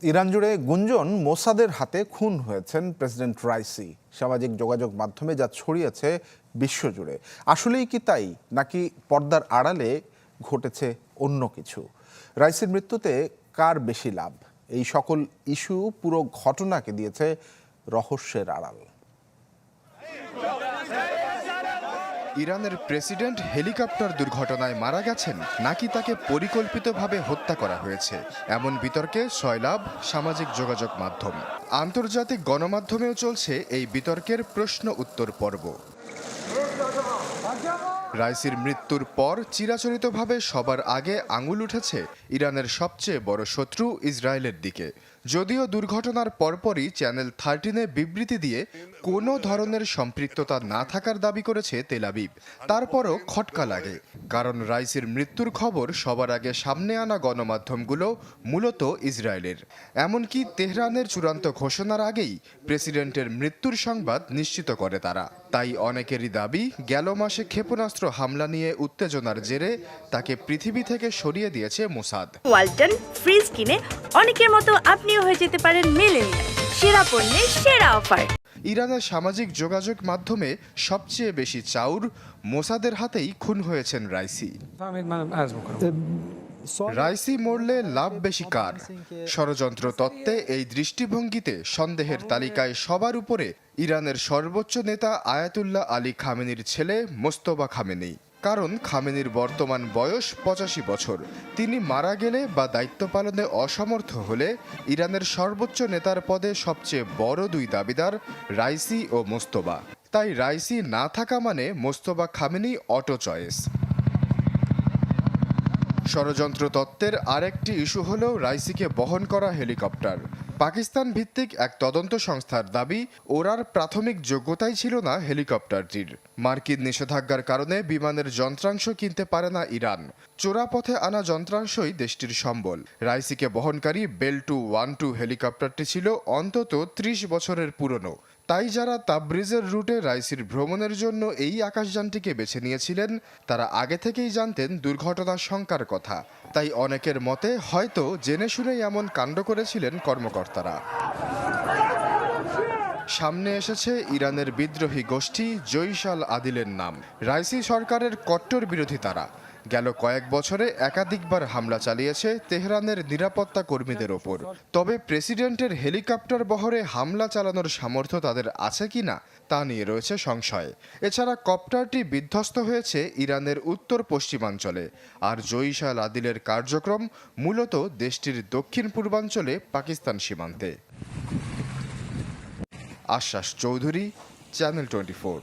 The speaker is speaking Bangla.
ইরান জুড়ে গুঞ্জন মোসাদের হাতে খুন হয়েছেন প্রেসিডেন্ট রাইসি। সামাজিক যোগাযোগ মাধ্যমে যা ছড়িয়েছে বিশ্বজুড়ে, আসলেই কি তাই, নাকি পর্দার আড়ালে ঘটেছে অন্য কিছু? রাইসির মৃত্যুতে কার বেশি লাভ? এই সকল ইস্যু পুরো ঘটনাকে দিয়েছে রহস্যের আড়াল। ইরানের প্রেসিডেন্ট হেলিকপ্টার দুর্ঘটনায় মারা গেছেন নাকি তাকে পরিকল্পিতভাবে হত্যা করা হয়েছে, এমন বিতর্কে সয়লাব সামাজিক যোগাযোগ মাধ্যম। আন্তর্জাতিক গণমাধ্যমেও চলছে এই বিতর্কের প্রশ্ন উত্তর পর্ব। রাইসির মৃত্যুর পর চিরাচরিতভাবে সবার আগে আঙুল উঠেছে ইরানের সবচেয়ে বড় শত্রু ইসরায়েলের দিকে। যদিও দুর্ঘটনার পরপরই চ্যানেল 13-এ বিবৃতি দিয়ে কোনো ধরনের সম্পৃক্ততা না থাকার দাবি করেছে তেল আবিব। তারপরও খটকা লাগে, কারণ রাইসির মৃত্যুর খবর সবার আগে সামনে আনা গণমাধ্যমগুলো মূলত ইসরায়েলের। এমনকি তেহরানের চূড়ান্ত ঘোষণার আগেই প্রেসিডেন্টের মৃত্যুর সংবাদ নিশ্চিত করে তারা। তাই অনেকেরই দাবি, গেল মাসে ক্ষেপণাস্ত্র হামলা নিয়ে উত্তেজনার জেরে তাকে পৃথিবী থেকে সরিয়ে দিয়েছে মোসাদ। ওয়ালটন ফ্রিজ কিনে অনেকের মতো আপনিও হয়ে যেতে পারেন মিলেনিয়াল। সেরা পণ্যের সেরা অফার। ইরানের সামাজিক যোগাযোগ মাধ্যমে সবচেয়ে বেশি চাউর মোসাদের হাতেই খুন হয়েছেন রাইসি। রাইসি মরলে লাভ বেশি কার? ষড়যন্ত্র তত্ত্বে এই দৃষ্টিভঙ্গিতে সন্দেহের তালিকায় সবার উপরে ইরানের সর্বোচ্চ নেতা আয়াতুল্লাহ আলী খামেনির ছেলে মোস্তফা খামেনি। কারণ খামেনির বর্তমান বয়স 85 বছর। তিনি মারা গেলে বা দায়িত্ব পালনে অসমর্থ হলে ইরানের সর্বোচ্চ নেতার পদে সবচেয়ে বড় দুই দাবিদার রাইসি ও মোস্তফা। তাই রাইসি না থাকা মানে মোস্তফা খামেনি অটো চয়েস। ষড়যন্ত্র তত্ত্বের আরেকটি ইস্যু হলো রাইসিকে বহন করা হেলিকপ্টার। পাকিস্তান ভিত্তিক এক তদন্ত সংস্থার দাবি, ওড়ার প্রাথমিক যোগ্যতাই ছিল না হেলিকপ্টারটির। মার্কিন নিষেধাজ্ঞার কারণে বিমানের যন্ত্রাংশ কিনতে পারে না ইরান। চোরা পথে আনা যন্ত্রাংশই দেশটির সম্বল। রাইসিকে বহনকারী বেল-2 1-2 হেলিকপ্টারটি ছিল অন্তত 30 বছরের পুরনো। তাই যারা তাবরিজের রুটে রাইসির ভ্রমণের জন্য এই আকাশযানটিকে বেছে নিয়েছিলেন, তারা আগে থেকেই জানতেন দুর্ঘটনার শঙ্কার কথা। তাই অনেকের মতে হয়তো জেনে শুনেই এমন কাণ্ড করেছিলেন কর্মকর্তারা। সামনে এসেছে ইরানের বিদ্রোহী গোষ্ঠী জইশ আল আদিলের নাম। রাইসি সরকারের কট্টর বিরোধী তারা। গেল কয়েক বছরে একাধিকবার হামলা চালিয়েছে তেহরানের নিরাপত্তা কর্মীদের ওপর। তবে প্রেসিডেন্টের হেলিকপ্টার বহরে হামলা চালানোর সামর্থ্য তাদের আছে কিনা তা নিয়ে রয়েছে সংশয়। এছাড়া কপ্টারটি বিধ্বস্ত হয়েছে ইরানের উত্তর পশ্চিমাঞ্চলে, আর জইশ আল আদিলের কার্যক্রম মূলত দেশটির দক্ষিণ পূর্বাঞ্চলে পাকিস্তান সীমান্তে। আশ্বাস চৌধুরী, চ্যানেল 24।